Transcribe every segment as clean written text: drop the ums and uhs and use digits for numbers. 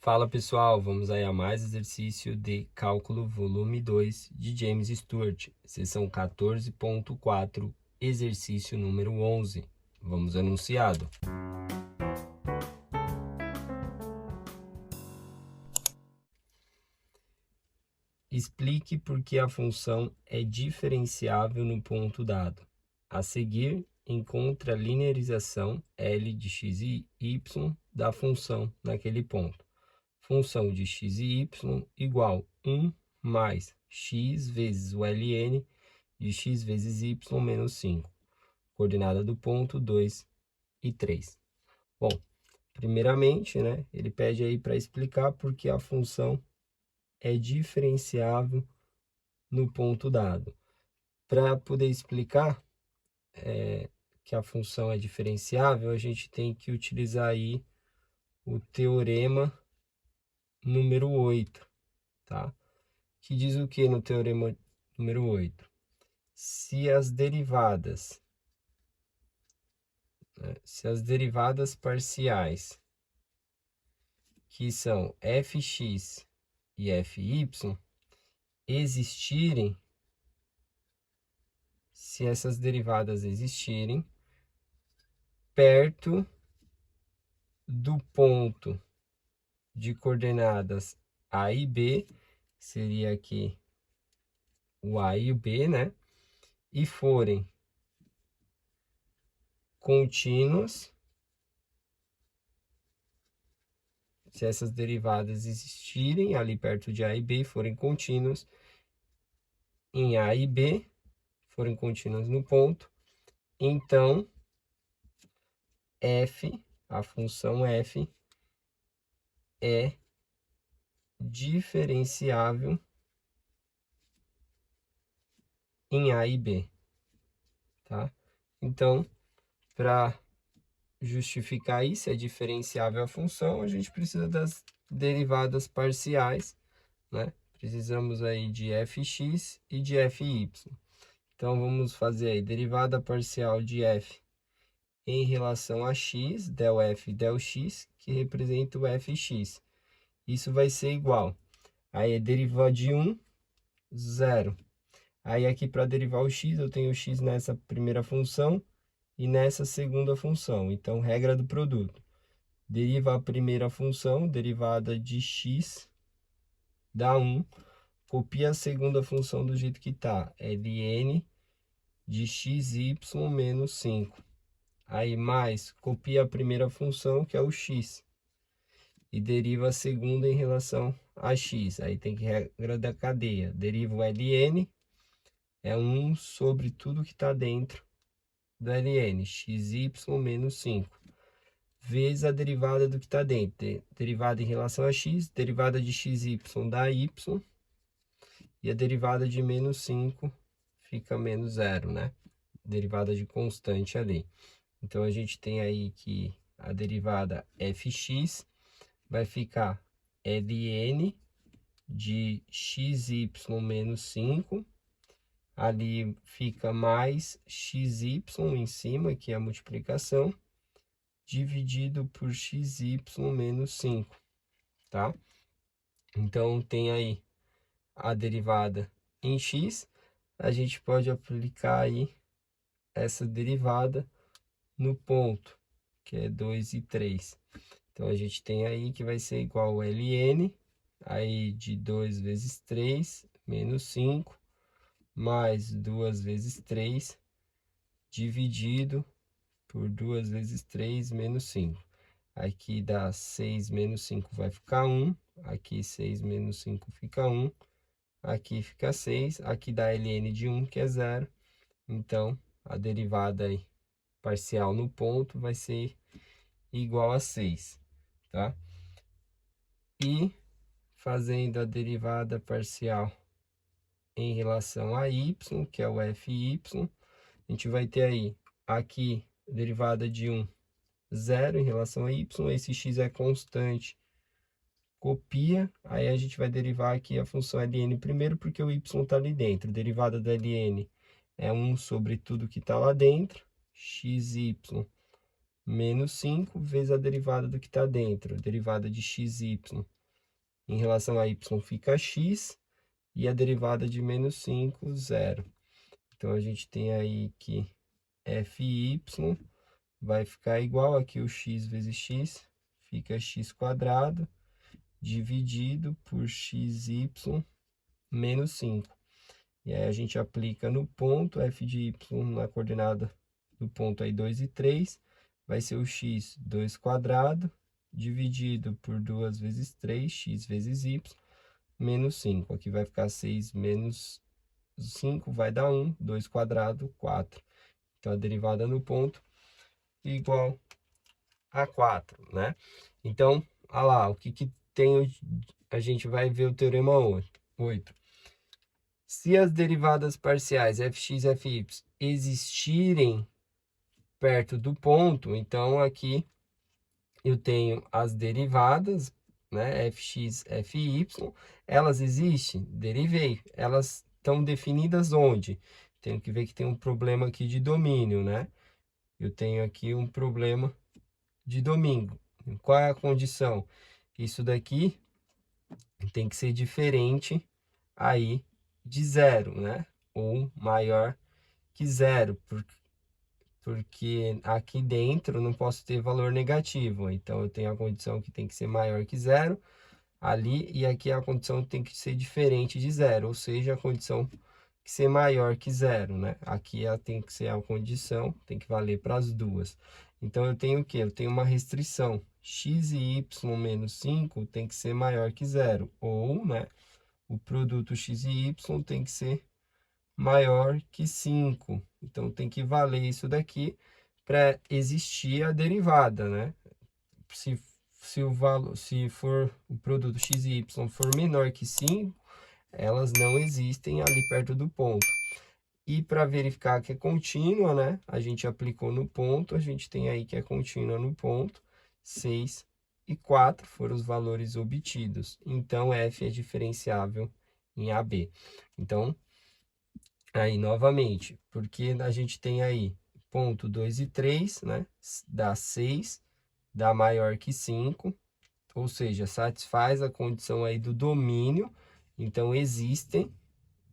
Fala pessoal, vamos aí a mais exercício de cálculo volume 2 de James Stewart, seção 14.4, exercício número 11. Vamos anunciado. Explique por que a função é diferenciável no ponto dado. A seguir, encontre a linearização L de x e y da função naquele ponto. Função de x e y igual 1 mais x vezes o ln de x vezes y menos 5. Coordenada do ponto 2 e 3. Bom, primeiramente, né, ele pede aí para explicar por que a função é diferenciável no ponto dado. Para poder explicar que a função é diferenciável, a gente tem que utilizar aí o teorema número 8, tá? Que diz o que no teorema número 8? Se as derivadas parciais, que são fx e fy, existirem, se essas derivadas existirem, perto do ponto de coordenadas A e B, seria aqui o A e o B, né? E forem contínuas, se essas derivadas existirem ali perto de A e B, forem contínuas em A e B, forem contínuas no ponto, então f, a função f, é diferenciável em A e B, tá? Então, para justificar isso, é diferenciável a função, a gente precisa das derivadas parciais, né? Precisamos aí de fx e de fy. Então, vamos fazer aí derivada parcial de f em relação a x, del f, del x, que representa o fx. Isso vai ser igual. Aí, derivar de 1, 0. Aí, aqui, para derivar o x, eu tenho o x nessa primeira função e nessa segunda função. Então, regra do produto. Deriva a primeira função, derivada de x, dá 1. Copia a segunda função do jeito que está. ln de xy menos 5. Aí, mais, copia a primeira função, que é o x. E deriva a segunda em relação a x. Aí tem que regra da cadeia. Deriva o ln, é 1 sobre tudo que está dentro do ln, xy menos 5. Vezes a derivada do que está dentro. Derivada em relação a x, derivada de xy dá y. E a derivada de menos 5 fica menos 0, né? Derivada de constante ali. Então, a gente tem aí que a derivada fx vai ficar ln de xy menos 5. Ali fica mais xy em cima, que é a multiplicação, dividido por xy menos 5, tá? Então, tem aí a derivada em x, a gente pode aplicar aí essa derivada no ponto, que é 2 e 3. Então, a gente tem aí que vai ser igual a ln, aí de 2 vezes 3, menos 5, mais 2 vezes 3, dividido por 2 vezes 3, menos 5. Aqui dá 6 menos 5 vai ficar 1, aqui 6 menos 5 fica 1, aqui fica 6, aqui dá ln de 1, que é 0. Então, a derivada aí, parcial no ponto vai ser igual a 6, tá? E fazendo a derivada parcial em relação a y, que é o fy, a gente vai ter aí, aqui, derivada de 1, 0 em relação a y, esse x é constante, copia, aí a gente vai derivar aqui a função ln primeiro, porque o y está ali dentro. Derivada da ln é 1 sobre tudo que está lá dentro, xy menos 5 vezes a derivada do que está dentro, a derivada de xy. Em relação a y fica x, e a derivada de menos 5, 0. Então, a gente tem aí que fy vai ficar igual aqui o x vezes x, fica x² dividido por xy menos 5. E aí a gente aplica no ponto, f de y na coordenada do ponto aí 2 e 3, vai ser o x 2² dividido por 2 vezes 3, x vezes y, menos 5. Aqui vai ficar 6 menos 5, vai dar 1, 2², 4. Então, a derivada no ponto igual a 4, né? Então, olha lá, o que tem, a gente vai ver o teorema 8. Se as derivadas parciais fx e fy existirem perto do ponto, então aqui eu tenho as derivadas, né, fx, fy, elas existem? Derivei. Elas estão definidas onde? Tenho que ver que tem um problema aqui de domínio, né? Eu tenho aqui um problema de domínio. Qual é a condição? Isso daqui tem que ser diferente aí de 0, né? Ou maior que 0, porque aqui dentro não posso ter valor negativo. Então, eu tenho a condição que tem que ser maior que 0 ali, e aqui a condição tem que ser diferente de 0, ou seja, a condição que ser maior que 0, né? Aqui ela tem que ser a condição, tem que valer para as duas. Então, eu tenho o quê? Eu tenho uma restrição. X e y menos 5 tem que ser maior que 0, ou, né, o produto x e y tem que ser maior que 5. Então, tem que valer isso daqui para existir a derivada, né? Se for o produto x e y for menor que 5, elas não existem ali perto do ponto. E para verificar que é contínua, né? A gente aplicou no ponto, a gente tem aí que é contínua no ponto. 6 e 4 foram os valores obtidos. Então, f é diferenciável em AB. Então, aí, novamente, porque a gente tem aí ponto 2 e 3, né? Dá 6, dá maior que 5, ou seja, satisfaz a condição aí do domínio. Então, existem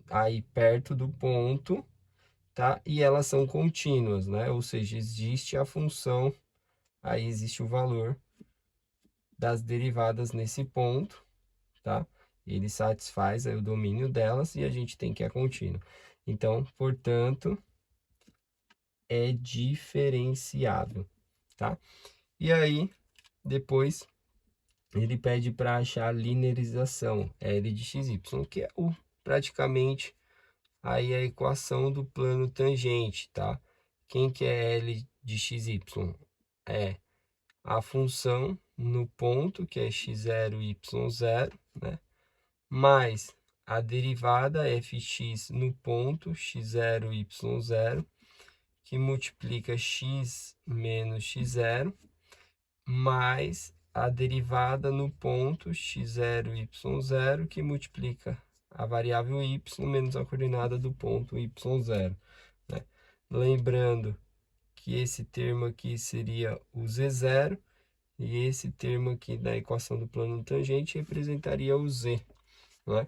aí perto do ponto, tá? E elas são contínuas, né? Ou seja, existe a função, aí existe o valor das derivadas nesse ponto, tá? Ele satisfaz aí o domínio delas e a gente tem que é contínuo. Então, portanto, é diferenciável, tá? E aí, depois, ele pede para achar a linearização, L de xy, que é praticamente aí a equação do plano tangente, tá? Quem que é L de xy? É a função no ponto, que é x0, y0, né? Mais a derivada fx no ponto, x0, y0, que multiplica x menos x0, mais a derivada no ponto x0, y0, que multiplica a variável y menos a coordenada do ponto y0, né? Lembrando que esse termo aqui seria o z0, e esse termo aqui da equação do plano tangente representaria o z, né?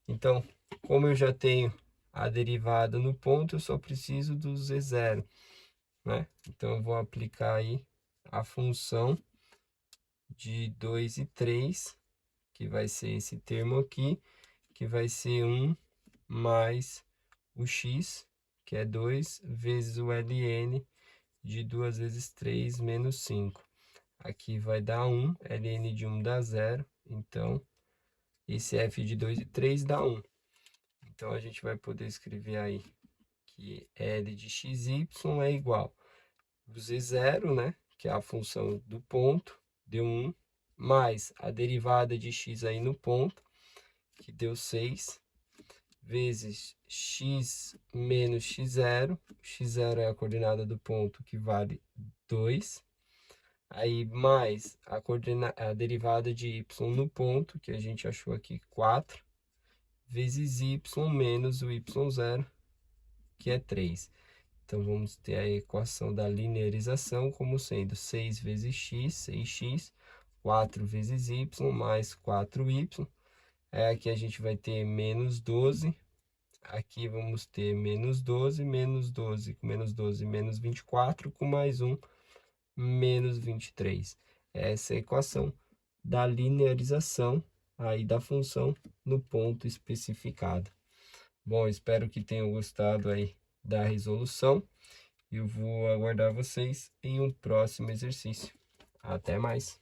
Então, como eu já tenho a derivada no ponto, eu só preciso do z0, né? Então, eu vou aplicar aí a função de 2 e 3, que vai ser esse termo aqui, que vai ser 1 mais o x, que é 2, vezes o ln de 2 vezes 3 menos 5. Aqui vai dar 1, ln de 1 dá 0, então esse f de 2 e 3 dá 1. Então, a gente vai poder escrever aí que L de xy é igual o z0, né, que é a função do ponto, deu 1, mais a derivada de x aí no ponto, que deu 6, vezes x menos x0. X0 é a coordenada do ponto, que vale 2. Aí, mais a derivada de y no ponto, que a gente achou aqui 4, vezes y menos o y0, que é 3. Então, vamos ter a equação da linearização como sendo 6 vezes x, 6x, 4 vezes y, mais 4y. Aqui a gente vai ter menos 12. Aqui vamos ter menos 12 com menos 12, menos 24, com mais 1, menos 23. Essa é a equação da linearização aí da função no ponto especificado. Bom, espero que tenham gostado aí da resolução. Eu vou aguardar vocês em um próximo exercício. Até mais!